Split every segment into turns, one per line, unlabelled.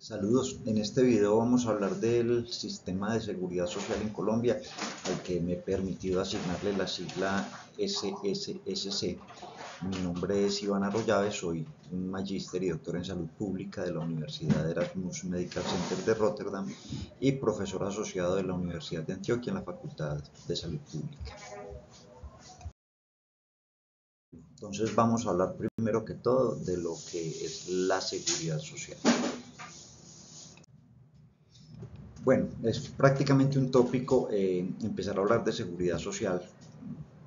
Saludos, en este video vamos a hablar del sistema de seguridad social en Colombia, al que me he permitido asignarle la sigla SSSC. Mi nombre es Iván Arroyave, soy un magíster y doctor en salud pública de la Universidad Erasmus Medical Center de Rotterdam y profesor asociado de la Universidad de Antioquia en la Facultad de Salud Pública. Entonces vamos a hablar primero que todo de lo que es la seguridad social. Bueno, es prácticamente un tópico empezar a hablar de seguridad social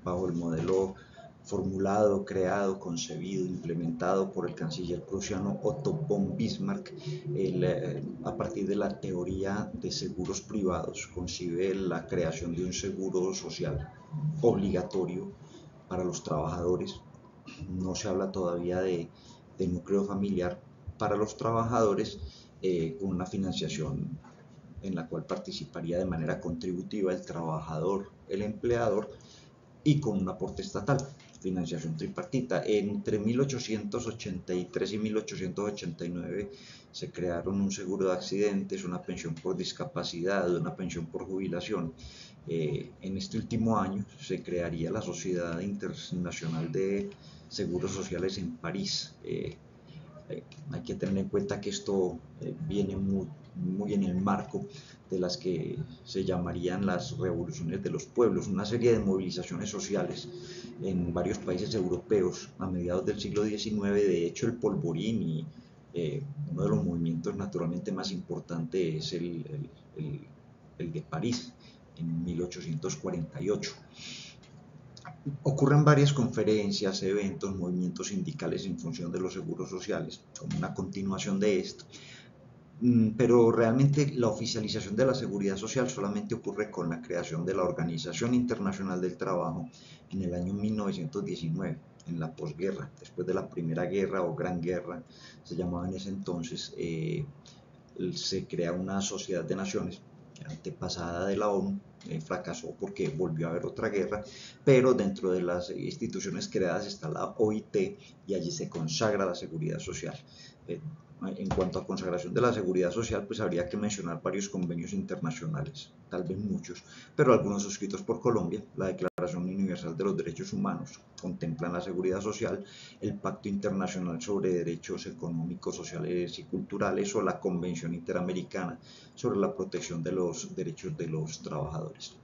bajo el modelo formulado, creado, concebido, implementado por el canciller prusiano Otto von Bismarck. A partir de la teoría de seguros privados, concibe la creación de un seguro social obligatorio para los trabajadores. No se habla todavía de núcleo familiar para los trabajadores, con una financiación en la cual participaría de manera contributiva el trabajador, el empleador, y con un aporte estatal, financiación tripartita. Entre 1883 y 1889 se crearon un seguro de accidentes, una pensión por discapacidad, una pensión por jubilación. En este último año se crearía la Sociedad Internacional de Seguros Sociales en París. Hay que tener en cuenta que esto viene muy en el marco de las que se llamarían las revoluciones de los pueblos, una serie de movilizaciones sociales en varios países europeos a mediados del siglo XIX. De hecho, el polvorín y uno de los movimientos naturalmente más importantes es el de París en 1848. Ocurren varias conferencias, eventos, movimientos sindicales en función de los seguros sociales, como una continuación de esto. Pero realmente la oficialización de la seguridad social solamente ocurre con la creación de la Organización Internacional del Trabajo en el año 1919, en la posguerra, después de la Primera Guerra o Gran Guerra, se llamaba en ese entonces. Se crea una sociedad de naciones antepasada de la ONU. Fracasó porque volvió a haber otra guerra, pero dentro de las instituciones creadas está la OIT y allí se consagra la seguridad social. En cuanto a consagración de la seguridad social, pues habría que mencionar varios convenios internacionales, tal vez muchos, pero algunos suscritos por Colombia. La Declaración Universal de los Derechos Humanos contemplan la seguridad social, el Pacto Internacional sobre Derechos Económicos, Sociales y Culturales, o la Convención Interamericana sobre la protección de los derechos de los trabajadores.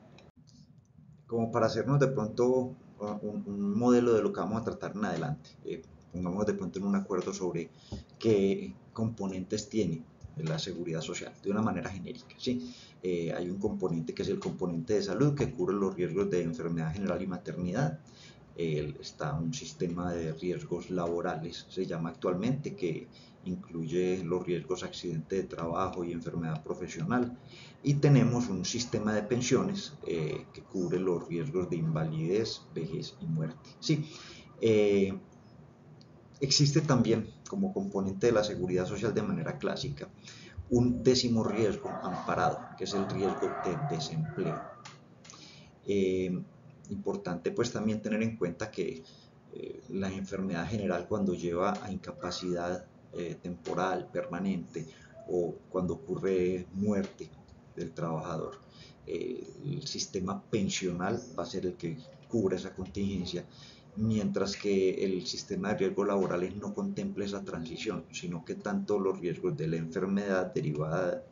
Como para hacernos de pronto un modelo de lo que vamos a tratar en adelante, pongamos de pronto en un acuerdo sobre qué componentes tiene la seguridad social, de una manera genérica, ¿sí? Hay un componente que es el componente de salud, que cubre los riesgos de enfermedad general y maternidad. Está un sistema de riesgos laborales, se llama actualmente, que incluye los riesgos accidente de trabajo y enfermedad profesional. Y tenemos un sistema de pensiones que cubre los riesgos de invalidez, vejez y muerte. Sí, existe también como componente de la seguridad social de manera clásica un décimo riesgo amparado, que es el riesgo de desempleo. Importante pues también tener en cuenta que la enfermedad general, cuando lleva a incapacidad temporal, permanente, o cuando ocurre muerte del trabajador, el sistema pensional va a ser el que cubre esa contingencia, mientras que el sistema de riesgos laborales no contempla esa transición, sino que tanto los riesgos de la enfermedad derivada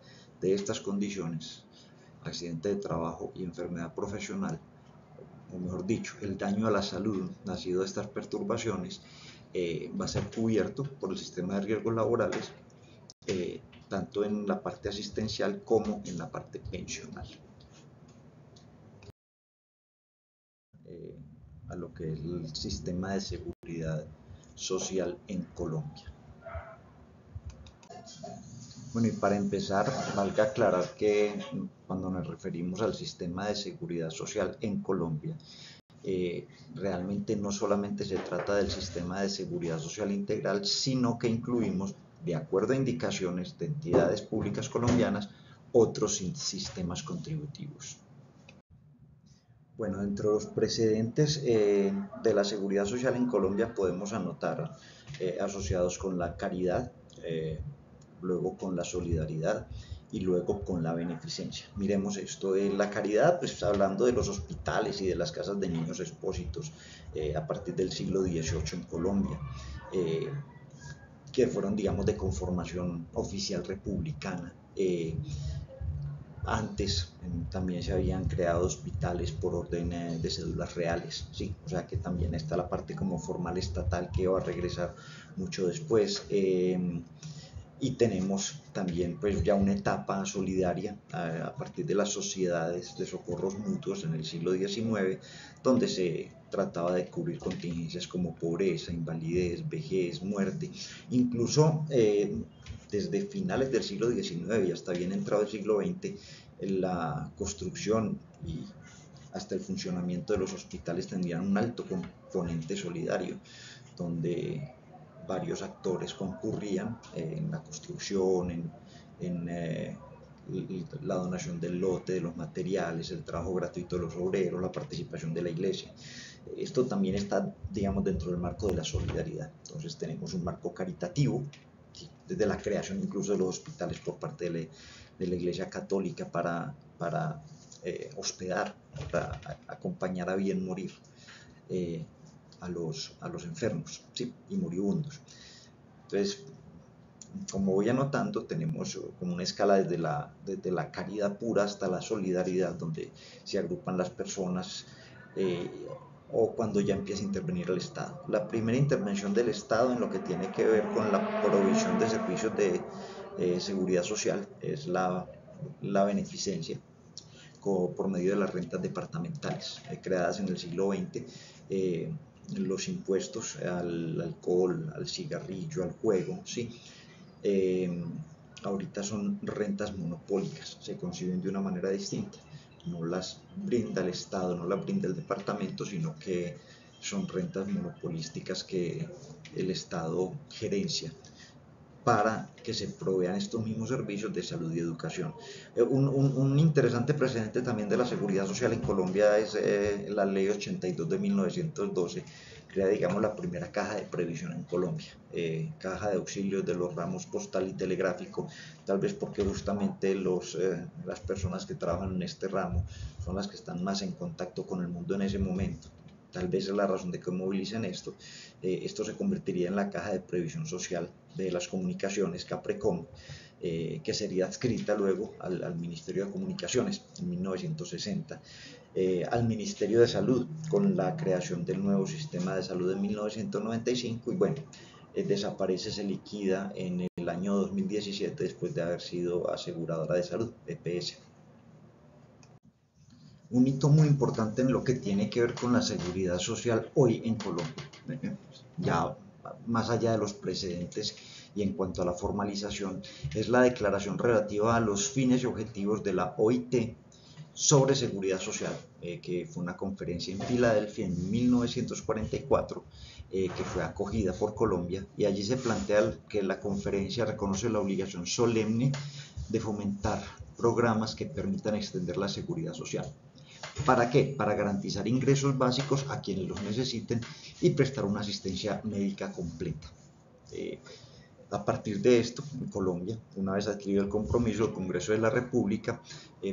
de estas condiciones, accidente de trabajo y enfermedad profesional, o mejor dicho, el daño a la salud nacido de estas perturbaciones, va a ser cubierto por el sistema de riesgos laborales, tanto en la parte asistencial como en la parte pensional. A lo que es el sistema de seguridad social en Colombia. Bueno, y para empezar, valga aclarar que cuando nos referimos al sistema de seguridad social en Colombia, realmente no solamente se trata del sistema de seguridad social integral, sino que incluimos, de acuerdo a indicaciones de entidades públicas colombianas, otros sistemas contributivos. Bueno, entre los precedentes de la seguridad social en Colombia podemos anotar asociados con la caridad, luego con la solidaridad y luego con la beneficencia. Miremos esto de la caridad, pues hablando de los hospitales y de las casas de niños expósitos a partir del siglo XVIII en Colombia, que fueron, digamos, de conformación oficial republicana. Antes también se habían creado hospitales por orden de cédulas reales, sí, o sea que también está la parte como formal estatal que va a regresar mucho después. Y tenemos también pues ya una etapa solidaria a partir de las sociedades de socorros mutuos en el siglo XIX, donde se trataba de cubrir contingencias como pobreza, invalidez, vejez, muerte, incluso desde finales del siglo XIX y hasta bien entrado el siglo XX, la construcción y hasta el funcionamiento de los hospitales tendrían un alto componente solidario, donde varios actores concurrían en la construcción, en la donación del lote, de los materiales, el trabajo gratuito de los obreros, la participación de la iglesia. Esto también está, digamos, dentro del marco de la solidaridad. Entonces tenemos un marco caritativo, ¿sí?, desde la creación incluso de los hospitales por parte de la Iglesia Católica para hospedar, para acompañar a bien morir a los enfermos, ¿sí?, y moribundos. Entonces, como voy anotando, tenemos como una escala desde la caridad pura hasta la solidaridad, donde se agrupan las personas o cuando ya empieza a intervenir el Estado. La primera intervención del Estado en lo que tiene que ver con la provisión de servicios de seguridad social es la beneficencia por medio de las rentas departamentales creadas en el siglo XX. Los impuestos al alcohol, al cigarrillo, al juego, ¿sí? Ahorita son rentas monopólicas, se conciben de una manera distinta. No las brinda el Estado, no las brinda el departamento, sino que son rentas monopolísticas que el Estado gerencia para que se provean estos mismos servicios de salud y educación. Un interesante precedente también de la seguridad social en Colombia es la ley 82 de 1912, crea, digamos, la primera caja de previsión en Colombia, caja de auxilios de los ramos postal y telegráfico, tal vez porque justamente las personas que trabajan en este ramo son las que están más en contacto con el mundo en ese momento. Tal vez es la razón de que movilicen esto. Esto se convertiría en la caja de previsión social de las comunicaciones, Caprecom, que sería adscrita luego al Ministerio de Comunicaciones en 1960, al Ministerio de Salud con la creación del nuevo sistema de salud en 1995 y bueno, desaparece, se liquida en el año 2017 después de haber sido aseguradora de salud, EPS. Un hito muy importante en lo que tiene que ver con la seguridad social hoy en Colombia, ya más allá de los precedentes y en cuanto a la formalización, es la declaración relativa a los fines y objetivos de la OIT sobre seguridad social, que fue una conferencia en Filadelfia en 1944, que fue acogida por Colombia, y allí se plantea que la conferencia reconoce la obligación solemne de fomentar programas que permitan extender la seguridad social. ¿Para qué? Para garantizar ingresos básicos a quienes los necesiten y prestar una asistencia médica completa. A partir de esto, en Colombia, una vez adquirido el compromiso, el Congreso de la República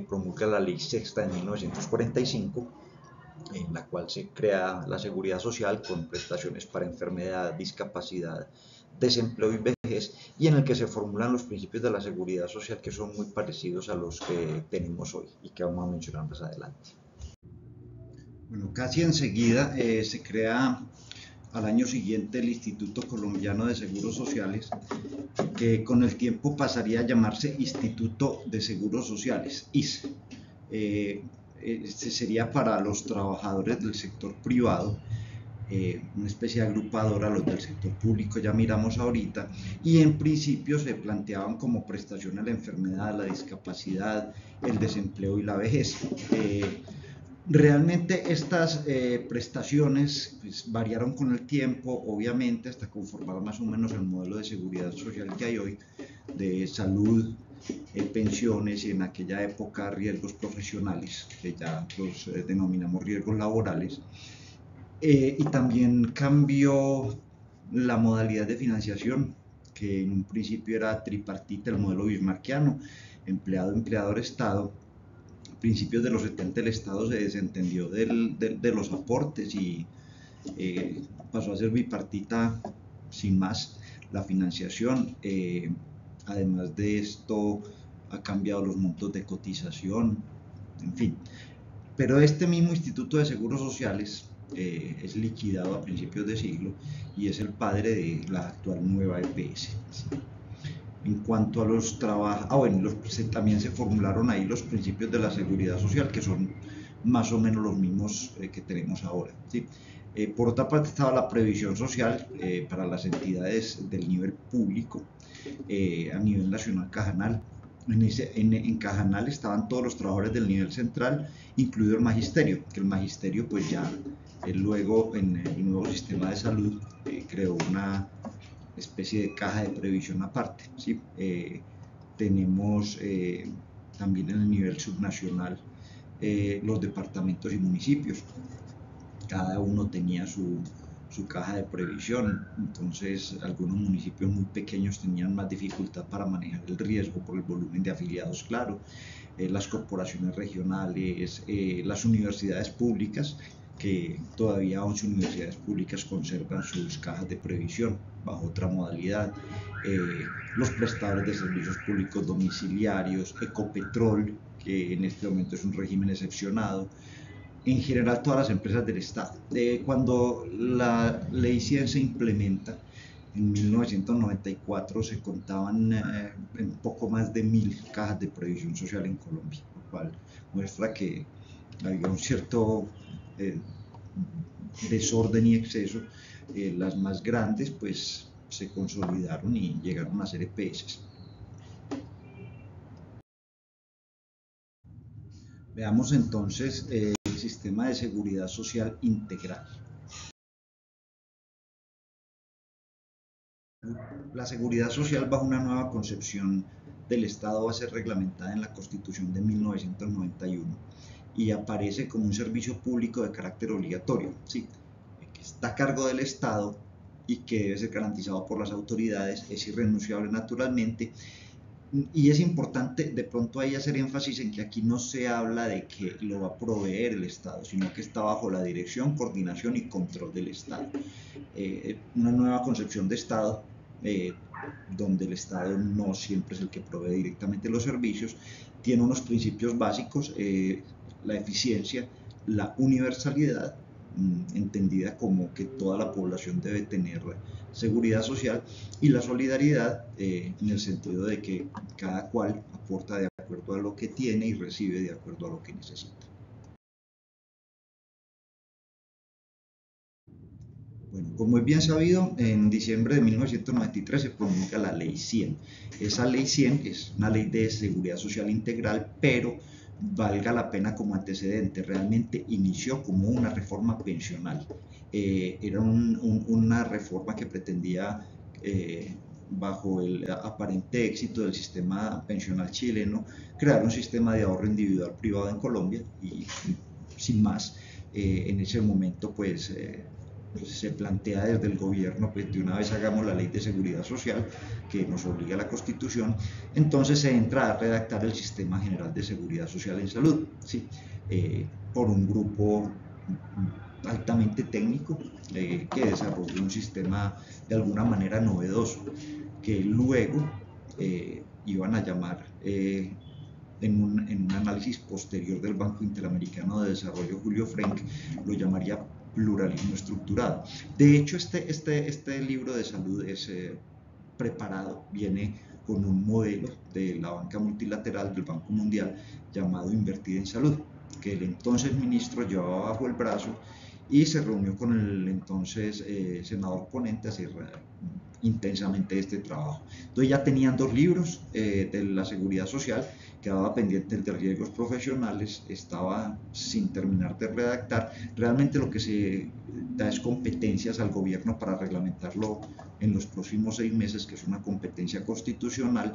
promulga la Ley Sexta de 1945, en la cual se crea la seguridad social con prestaciones para enfermedad, discapacidad, desempleo y vejez, y en el que se formulan los principios de la seguridad social que son muy parecidos a los que tenemos hoy y que vamos a mencionar más adelante. Bueno, casi enseguida se crea al año siguiente el Instituto Colombiano de Seguros Sociales, que con el tiempo pasaría a llamarse Instituto de Seguros Sociales, ISE. Este sería para los trabajadores del sector privado, una especie de agrupadora, los del sector público ya miramos ahorita, y en principio se planteaban como prestación a la enfermedad, la discapacidad, el desempleo y la vejez. Realmente estas prestaciones pues, variaron con el tiempo, obviamente, hasta conformar más o menos el modelo de seguridad social que hay hoy, de salud, pensiones y en aquella época riesgos profesionales, que ya los denominamos riesgos laborales. Y también cambió la modalidad de financiación que en un principio era tripartita, el modelo bismarckiano, empleado, empleador, Estado. A principios de los 70 el Estado se desentendió de los aportes y pasó a ser bipartita sin más la financiación. Además de esto, ha cambiado los montos de cotización, en fin. Pero este mismo Instituto de Seguros Sociales es liquidado a principios de siglo y es el padre de la actual nueva EPS. ¿Sí? En cuanto a los trabajos, bueno, también se formularon ahí los principios de la seguridad social, que son más o menos los mismos que tenemos ahora. ¿Sí? Por otra parte estaba la previsión social para las entidades del nivel público a nivel nacional Cajanal. En Cajanal estaban todos los trabajadores del nivel central, incluido el magisterio, que el magisterio pues ya luego en el nuevo sistema de salud creó una especie de caja de previsión aparte. ¿Sí? Tenemos también en el nivel subnacional los departamentos y municipios. Cada uno tenía su caja de previsión, entonces algunos municipios muy pequeños tenían más dificultad para manejar el riesgo por el volumen de afiliados, claro. Las corporaciones regionales, las universidades públicas, que todavía 11 universidades públicas conservan sus cajas de previsión bajo otra modalidad, los prestadores de servicios públicos domiciliarios, Ecopetrol, que en este momento es un régimen excepcionado, en general todas las empresas del Estado. Cuando la Ley 100 se implementa, en 1994 se contaban un poco más de 1000 cajas de previsión social en Colombia, lo cual muestra que había un cierto desorden y exceso. Las más grandes pues se consolidaron y llegaron a ser EPS. Veamos entonces el sistema de seguridad social integral. La seguridad social bajo una nueva concepción del Estado va a ser reglamentada en la Constitución de 1991 y aparece como un servicio público de carácter obligatorio, ¿sí? Que está a cargo del Estado y que debe ser garantizado por las autoridades, es irrenunciable naturalmente. Y es importante de pronto ahí hacer énfasis en que aquí no se habla de que lo va a proveer el Estado, sino que está bajo la dirección, coordinación y control del Estado. Una nueva concepción de Estado donde el Estado no siempre es el que provee directamente los servicios, tiene unos principios básicos, la eficiencia, la universalidad, entendida como que toda la población debe tener seguridad social, y la solidaridad en el sentido de que cada cual aporta de acuerdo a lo que tiene y recibe de acuerdo a lo que necesita. Bueno, como es bien sabido, en diciembre de 1993 se promulga la Ley 100. Esa Ley 100 es una ley de seguridad social integral, pero valga la pena como antecedente, realmente inició como una reforma pensional. Era una reforma que pretendía, bajo el aparente éxito del sistema pensional chileno, crear un sistema de ahorro individual privado en Colombia y sin más. En ese momento pues se plantea desde el gobierno, pues de una vez hagamos la ley de seguridad social que nos obliga a la Constitución, entonces se entra a redactar el Sistema General de Seguridad Social en Salud, ¿sí? Por un grupo altamente técnico que desarrolló un sistema de alguna manera novedoso, que luego iban a llamar en un análisis posterior del Banco Interamericano de Desarrollo, Julio Frenk lo llamaría pluralismo estructurado. De hecho, este libro de salud es preparado, viene con un modelo de la banca multilateral del Banco Mundial llamado Invertir en Salud, que el entonces ministro llevaba bajo el brazo y se reunió con el entonces senador ponente a hacer intensamente este trabajo. Entonces ya tenían dos libros de la seguridad social, quedaba pendiente el de riesgos profesionales, estaba sin terminar de redactar. Realmente lo que se da es competencias al gobierno para reglamentarlo en los próximos 6 meses, que es una competencia constitucional.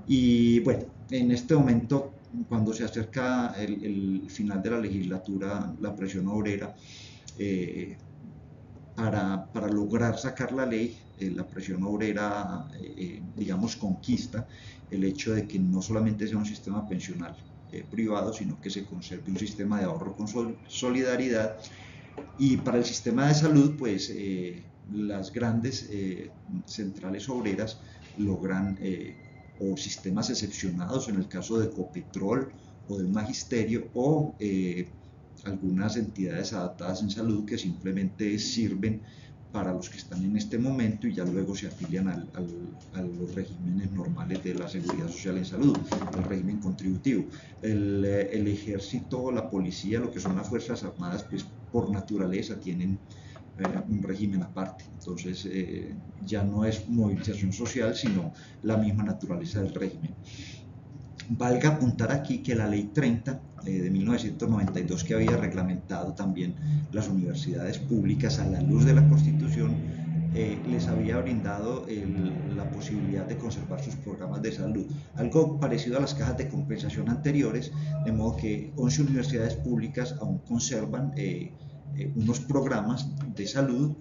Y bueno, en este momento, cuando se acerca el final de la legislatura, la presión obrera para lograr sacar la ley la presión obrera, digamos, conquista el hecho de que no solamente sea un sistema pensional privado, sino que se conserve un sistema de ahorro con solidaridad. Y para el sistema de salud, pues las grandes centrales obreras logran, o sistemas excepcionados, en el caso de Ecopetrol o del Magisterio, o algunas entidades adaptadas en salud que simplemente sirven para los que están en este momento y ya luego se afilian a los regímenes normales de la seguridad social en salud, el régimen contributivo. El ejército, la policía, lo que son las fuerzas armadas, pues por naturaleza tienen un régimen aparte. Entonces ya no es movilización social, sino la misma naturaleza del régimen. Valga apuntar aquí que la Ley 30 de 1992, que había reglamentado también las universidades públicas a la luz de la Constitución, les había brindado la posibilidad de conservar sus programas de salud, algo parecido a las cajas de compensación anteriores, de modo que 11 universidades públicas aún conservan unos programas de salud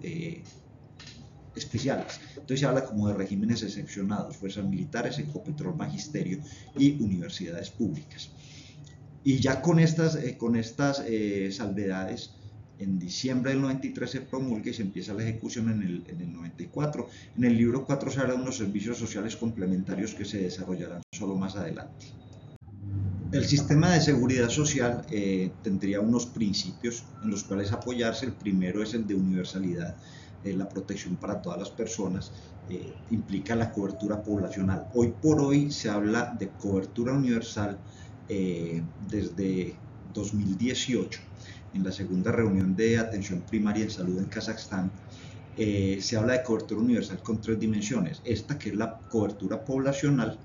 especiales. Entonces se habla como de regímenes excepcionados, fuerzas militares, Ecopetrol, Magisterio y universidades públicas. Y ya con estas salvedades, en diciembre del 93 se promulga y se empieza la ejecución en el 94. En el libro 4 se hablan de unos servicios sociales complementarios que se desarrollarán solo más adelante. El sistema de seguridad social tendría unos principios en los cuales apoyarse. El primero es el de universalidad. La protección para todas las personas, implica la cobertura poblacional. Hoy por hoy se habla de cobertura universal desde 2018, en la segunda reunión de atención primaria en salud en Kazajstán. Se habla de cobertura universal con 3 dimensiones. Esta, que es la cobertura poblacional,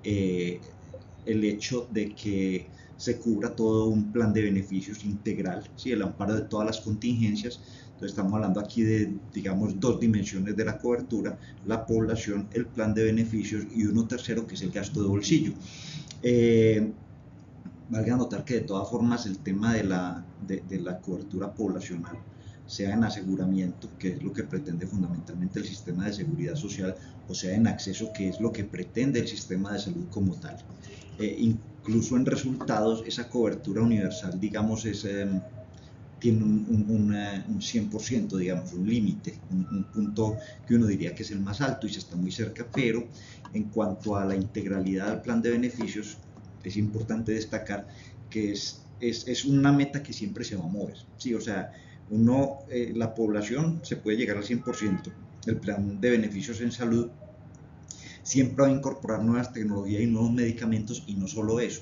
el hecho de que se cubra todo un plan de beneficios integral, ¿sí? El amparo de todas las contingencias. Entonces estamos hablando aquí de, digamos, 2 dimensiones de la cobertura: la población, el plan de beneficios, y uno tercero que es el gasto de bolsillo. Valga notar que de todas formas el tema de la cobertura poblacional, sea en aseguramiento, que es lo que pretende fundamentalmente el sistema de seguridad social, o sea en acceso, que es lo que pretende el sistema de salud como tal. Incluso en resultados, esa cobertura universal, digamos, tiene un 100%, digamos, un límite, un punto que uno diría que es el más alto y se está muy cerca, pero en cuanto a la integralidad del plan de beneficios, es importante destacar que es una meta que siempre se va a mover, ¿sí? O sea, la población se puede llegar al 100%, el plan de beneficios en salud siempre va a incorporar nuevas tecnologías y nuevos medicamentos, y no solo eso,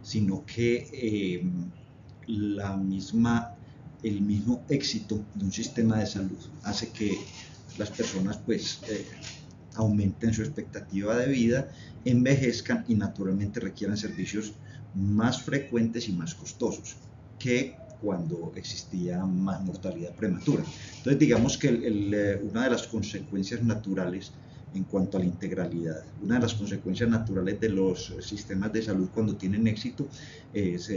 sino que el mismo éxito de un sistema de salud hace que las personas pues aumenten su expectativa de vida, envejezcan y naturalmente requieran servicios más frecuentes y más costosos que cuando existía más mortalidad prematura. Entonces digamos que una de las consecuencias naturales en cuanto a la integralidad, una de las consecuencias naturales de los sistemas de salud cuando tienen éxito es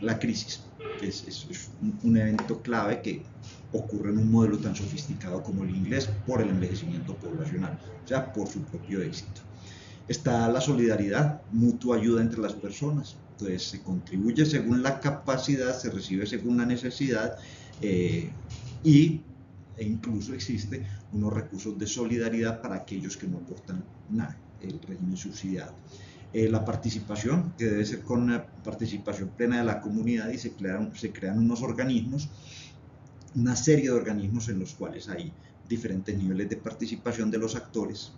la crisis. Es un evento clave que ocurre en un modelo tan sofisticado como el inglés por el envejecimiento poblacional, o sea, por su propio éxito. Está la solidaridad, mutua ayuda entre las personas. Entonces se contribuye según la capacidad, se recibe según la necesidad, e incluso existe unos recursos de solidaridad para aquellos que no aportan nada, el régimen subsidiado. La participación, que debe ser con la participación plena de la comunidad, y se crean unos organismos, una serie de organismos en los cuales hay diferentes niveles de participación de los actores.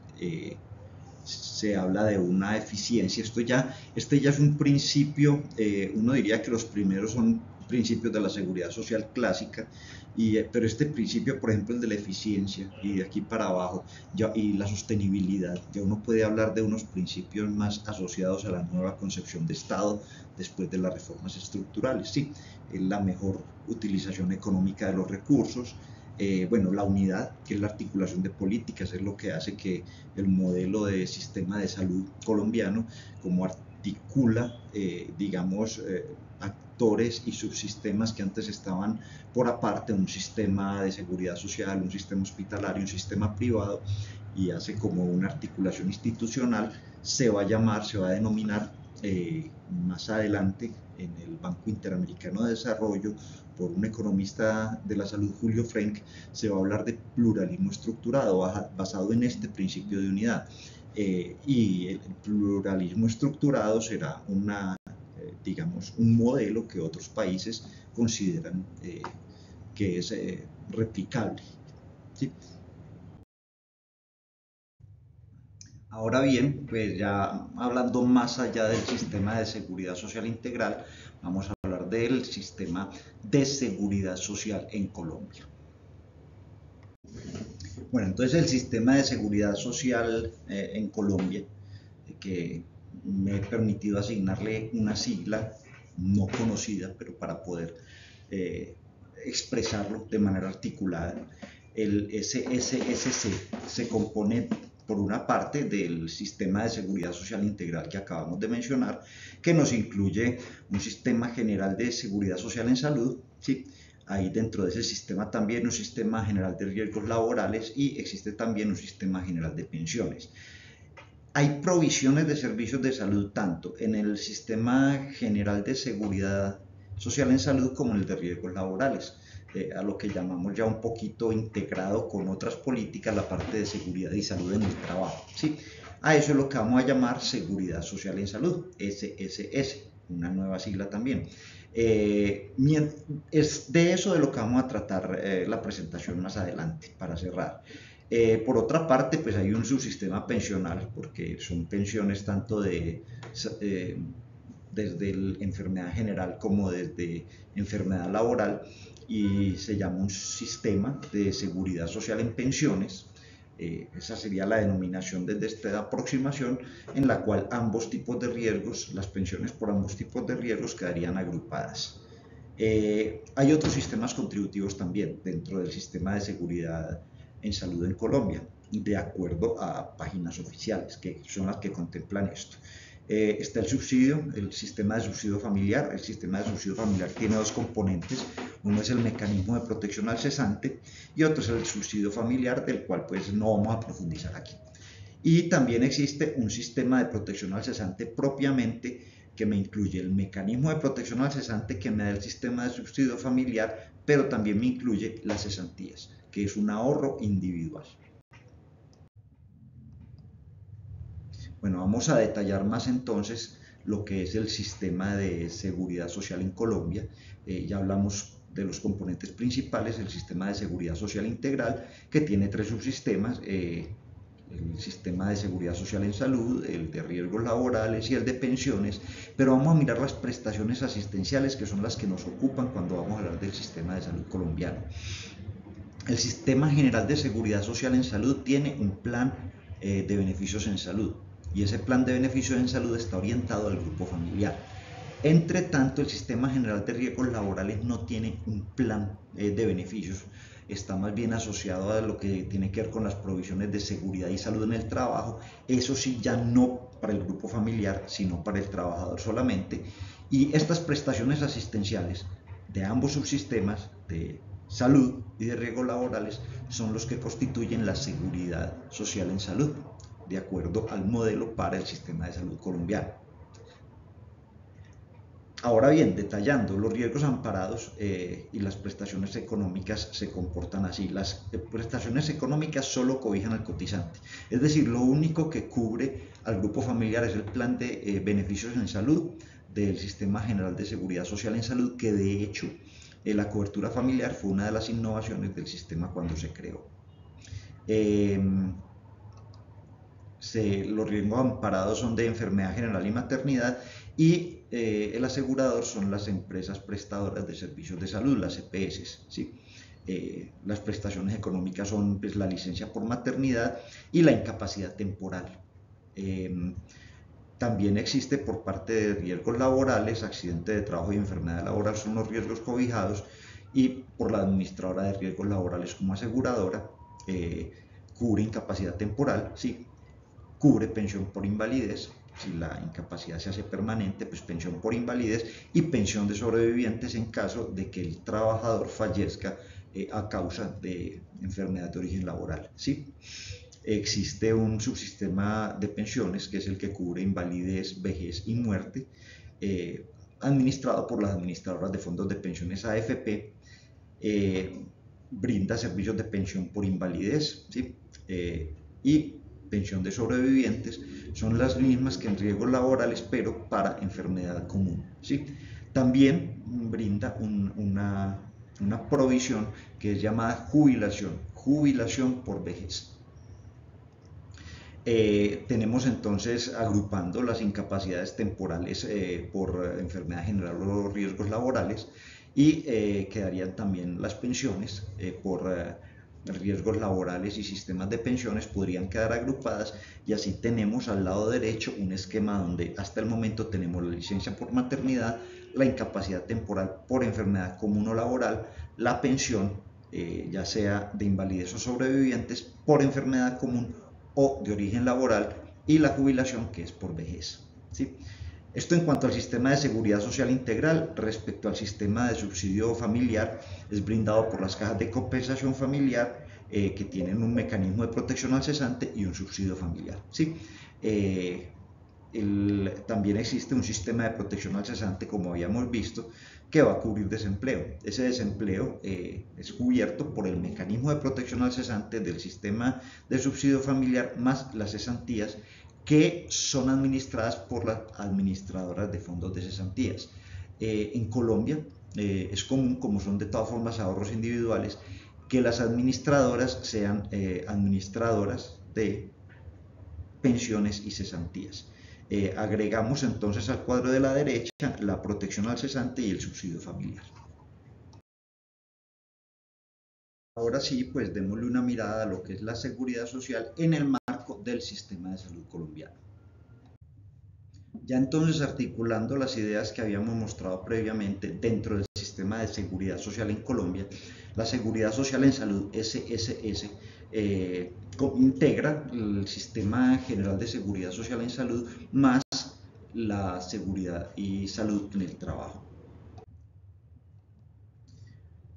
Se habla de una eficiencia. Este ya es un principio, uno diría que los primeros son principios de la seguridad social clásica, pero este principio, por ejemplo, el de la eficiencia, y de aquí para abajo, y la sostenibilidad, ya uno puede hablar de unos principios más asociados a la nueva concepción de Estado después de las reformas estructurales. Sí, la mejor utilización económica de los recursos, la unidad, que es la articulación de políticas, es lo que hace que el modelo de sistema de salud colombiano, como articula, digamos, actores y subsistemas que antes estaban por aparte, un sistema de seguridad social, un sistema hospitalario, un sistema privado, y hace como una articulación institucional. Se va a denominar más adelante en el Banco Interamericano de Desarrollo, por un economista de la salud, Julio Frenk, se va a hablar de pluralismo estructurado basado en este principio de unidad. Y el pluralismo estructurado será digamos, un modelo que otros países consideran que es replicable. ¿Sí? Ahora bien, pues ya hablando más allá del sistema de seguridad social integral, vamos a hablar del sistema de seguridad social en Colombia. Bueno, entonces el sistema de seguridad social en Colombia, que me he permitido asignarle una sigla no conocida, pero para poder expresarlo de manera articulada, el SSSC se compone por una parte del sistema de seguridad social integral que acabamos de mencionar, que nos incluye un sistema general de seguridad social en salud, ¿sí? Hay dentro de ese sistema también un sistema general de riesgos laborales y existe también un sistema general de pensiones. Hay provisiones de servicios de salud tanto en el sistema general de seguridad social en salud como en el de riesgos laborales, a lo que llamamos ya un poquito integrado con otras políticas la parte de seguridad y salud en el trabajo, ¿sí? A eso es lo que vamos a llamar seguridad social en salud, SSS, una nueva sigla también. Es de eso de lo que vamos a tratar la presentación más adelante, para cerrar. Por otra parte, pues hay un subsistema pensional, porque son pensiones tanto desde la enfermedad general como desde enfermedad laboral, y se llama un sistema de seguridad social en pensiones. Esa sería la denominación desde esta aproximación, en la cual ambos tipos de riesgos, las pensiones por ambos tipos de riesgos, quedarían agrupadas. Hay otros sistemas contributivos también dentro del sistema de seguridad en salud en Colombia, de acuerdo a páginas oficiales, que son las que contemplan esto. Está el subsidio, el sistema de subsidio familiar. El sistema de subsidio familiar tiene dos componentes. Uno es el mecanismo de protección al cesante y otro es el subsidio familiar, del cual pues no vamos a profundizar aquí. Y también existe un sistema de protección al cesante propiamente, que me incluye el mecanismo de protección al cesante que me da el sistema de subsidio familiar, pero también me incluye las cesantías, que es un ahorro individual. Bueno, vamos a detallar más entonces lo que es el sistema de seguridad social en Colombia. Ya hablamos de los componentes principales, el sistema de seguridad social integral, que tiene tres subsistemas, el sistema de seguridad social en salud, el de riesgos laborales y el de pensiones, pero vamos a mirar las prestaciones asistenciales, que son las que nos ocupan cuando vamos a hablar del sistema de salud colombiano. El Sistema General de Seguridad Social en Salud tiene un plan de beneficios en salud, y ese plan de beneficios en salud está orientado al grupo familiar. Entre tanto, el Sistema General de Riesgos Laborales no tiene un plan de beneficios, está más bien asociado a lo que tiene que ver con las provisiones de seguridad y salud en el trabajo, eso sí, ya no para el grupo familiar, sino para el trabajador solamente. Y estas prestaciones asistenciales de ambos subsistemas, de salud y de riesgos laborales, son los que constituyen la seguridad social en salud, de acuerdo al modelo para el sistema de salud colombiano. Ahora bien, detallando, los riesgos amparados y las prestaciones económicas se comportan así. Las prestaciones económicas solo cobijan al cotizante, es decir, lo único que cubre al grupo familiar es el plan de beneficios en salud del Sistema General de Seguridad Social en Salud, que de hecho la cobertura familiar fue una de las innovaciones del sistema cuando se creó. Los riesgos amparados son de enfermedad general y maternidad, y el asegurador son las empresas prestadoras de servicios de salud, las EPS, ¿sí? Las prestaciones económicas son pues, la licencia por maternidad y la incapacidad temporal. También existe por parte de riesgos laborales, accidente de trabajo y enfermedad laboral son los riesgos cobijados, y por la administradora de riesgos laborales como aseguradora cubre incapacidad temporal, ¿sí? cubre pensión por invalidez. Si la incapacidad se hace permanente, pues pensión por invalidez y pensión de sobrevivientes en caso de que el trabajador fallezca a causa de enfermedad de origen laboral, ¿sí? Existe un subsistema de pensiones que es el que cubre invalidez, vejez y muerte, administrado por las administradoras de fondos de pensiones AFP. Brinda servicios de pensión por invalidez, ¿sí? Y pensión de sobrevivientes son las mismas que en riesgos laborales, pero para enfermedad común, ¿sí? También brinda una provisión que es llamada jubilación por vejez. Tenemos entonces agrupando las incapacidades temporales por enfermedad general o riesgos laborales y quedarían también las pensiones por riesgos laborales y sistemas de pensiones podrían quedar agrupadas y así tenemos al lado derecho un esquema donde hasta el momento tenemos la licencia por maternidad, la incapacidad temporal por enfermedad común o laboral, la pensión ya sea de invalidez o sobrevivientes por enfermedad común o de origen laboral y la jubilación que es por vejez, ¿sí? Esto en cuanto al sistema de seguridad social integral. Respecto al sistema de subsidio familiar, es brindado por las cajas de compensación familiar que tienen un mecanismo de protección al cesante y un subsidio familiar, ¿sí? También existe un sistema de protección al cesante, como habíamos visto, que va a cubrir desempleo. Ese desempleo es cubierto por el mecanismo de protección al cesante del sistema de subsidio familiar más las cesantías que son administradas por las administradoras de fondos de cesantías. En Colombia es común, como son de todas formas ahorros individuales, que las administradoras sean administradoras de pensiones y cesantías. Agregamos entonces al cuadro de la derecha la protección al cesante y el subsidio familiar. Ahora sí, pues démosle una mirada a lo que es la seguridad social en el marco del sistema de salud colombiano. Ya entonces articulando las ideas que habíamos mostrado previamente dentro del sistema de seguridad social en Colombia, la seguridad social en salud SSS integra el sistema general de seguridad social en salud más la seguridad y salud en el trabajo.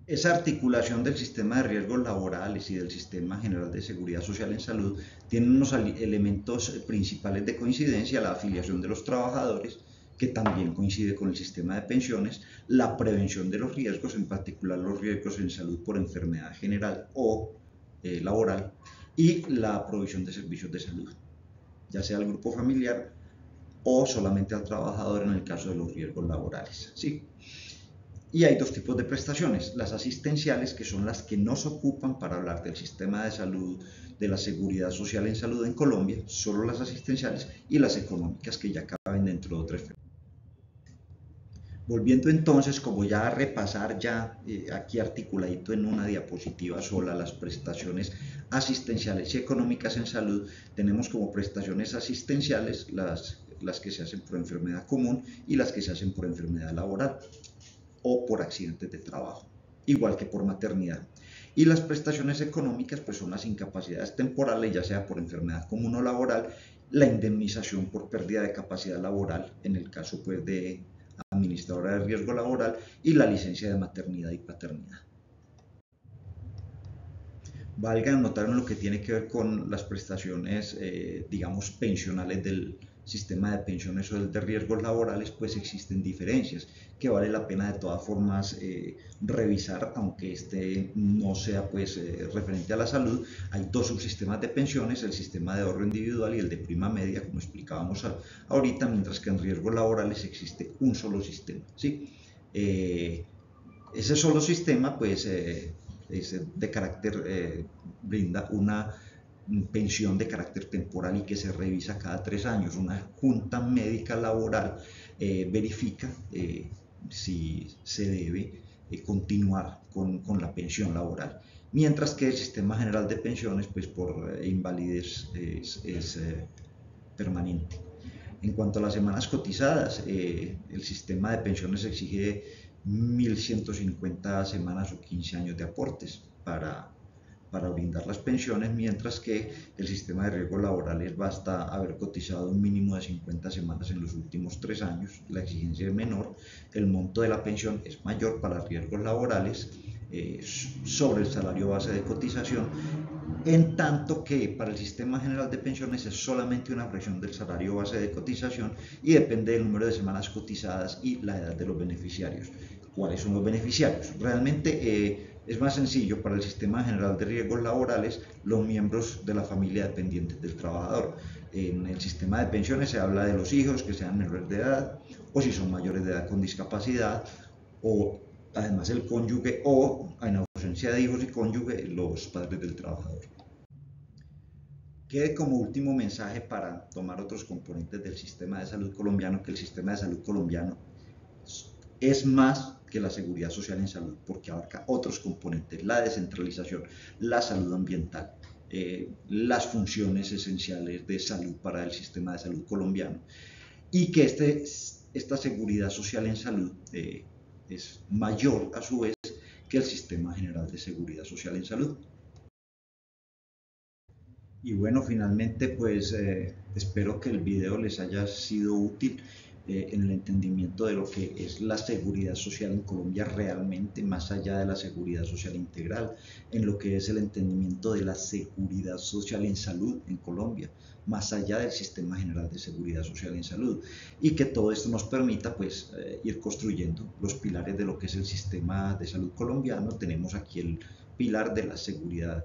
Esa articulación del sistema de riesgos laborales y del sistema general de seguridad social en salud tiene unos elementos principales de coincidencia: la afiliación de los trabajadores, que también coincide con el sistema de pensiones, la prevención de los riesgos, en particular los riesgos en salud por enfermedad general o laboral, y la provisión de servicios de salud, ya sea al grupo familiar o solamente al trabajador en el caso de los riesgos laborales, ¿sí? Y hay dos tipos de prestaciones: las asistenciales, que son las que nos ocupan para hablar del sistema de salud, de la seguridad social en salud en Colombia, solo las asistenciales, y las económicas, que ya caben dentro de otra esfera. Volviendo entonces, como ya a repasar aquí articuladito en una diapositiva sola las prestaciones asistenciales y económicas en salud, tenemos como prestaciones asistenciales las que se hacen por enfermedad común y las que se hacen por enfermedad laboral o por accidentes de trabajo, igual que por maternidad. Y las prestaciones económicas pues son las incapacidades temporales, ya sea por enfermedad común o laboral, la indemnización por pérdida de capacidad laboral en el caso pues de administradora de riesgo laboral y la licencia de maternidad y paternidad. Valga anotar en lo que tiene que ver con las prestaciones, digamos, pensionales del sistema de pensiones o el de riesgos laborales, pues existen diferencias que vale la pena de todas formas revisar, aunque este no sea pues referente a la salud. Hay dos subsistemas de pensiones: el sistema de ahorro individual y el de prima media, como explicábamos ahorita, mientras que en riesgos laborales existe un solo sistema, ¿sí? Ese solo sistema pues es de carácter, brinda una pensión de carácter temporal y que se revisa cada 3 años. Una junta médica laboral verifica si se debe continuar con la pensión laboral, mientras que el sistema general de pensiones pues por invalidez es permanente. En cuanto a las semanas cotizadas, el sistema de pensiones exige 1.150 semanas o 15 años de aportes para para brindar las pensiones, mientras que el sistema de riesgos laborales basta haber cotizado un mínimo de 50 semanas en los últimos 3 años, la exigencia es menor, el monto de la pensión es mayor para riesgos laborales sobre el salario base de cotización, en tanto que para el sistema general de pensiones es solamente una fracción del salario base de cotización y depende del número de semanas cotizadas y la edad de los beneficiarios. ¿Cuáles son los beneficiarios? Realmente es más sencillo para el sistema general de riesgos laborales los miembros de la familia dependientes del trabajador. En el sistema de pensiones se habla de los hijos que sean menores de edad o si son mayores de edad con discapacidad o además el cónyuge o en ausencia de hijos y cónyuge los padres del trabajador. Quede como último mensaje para tomar otros componentes del sistema de salud colombiano, que el sistema de salud colombiano es más que la seguridad social en salud, porque abarca otros componentes, la descentralización, la salud ambiental, las funciones esenciales de salud para el sistema de salud colombiano, y que esta seguridad social en salud es mayor a su vez que el sistema general de seguridad social en salud. Y bueno, finalmente pues espero que el video les haya sido útil en el entendimiento de lo que es la seguridad social en Colombia realmente, más allá de la seguridad social integral, en lo que es el entendimiento de la seguridad social en salud en Colombia, más allá del sistema general de seguridad social en salud, y que todo esto nos permita pues ir construyendo los pilares de lo que es el sistema de salud colombiano. Tenemos aquí el pilar de la seguridad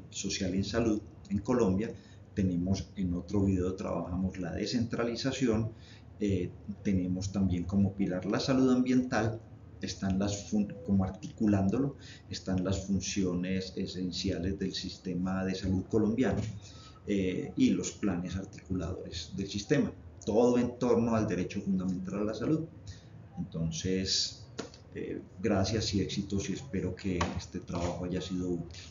social en salud en Colombia. Tenemos en otro video, trabajamos la descentralización, tenemos también como pilar la salud ambiental, están como articulándolo, están las funciones esenciales del sistema de salud colombiano y los planes articuladores del sistema, todo en torno al derecho fundamental a la salud. Entonces, gracias y éxitos, y espero que este trabajo haya sido útil.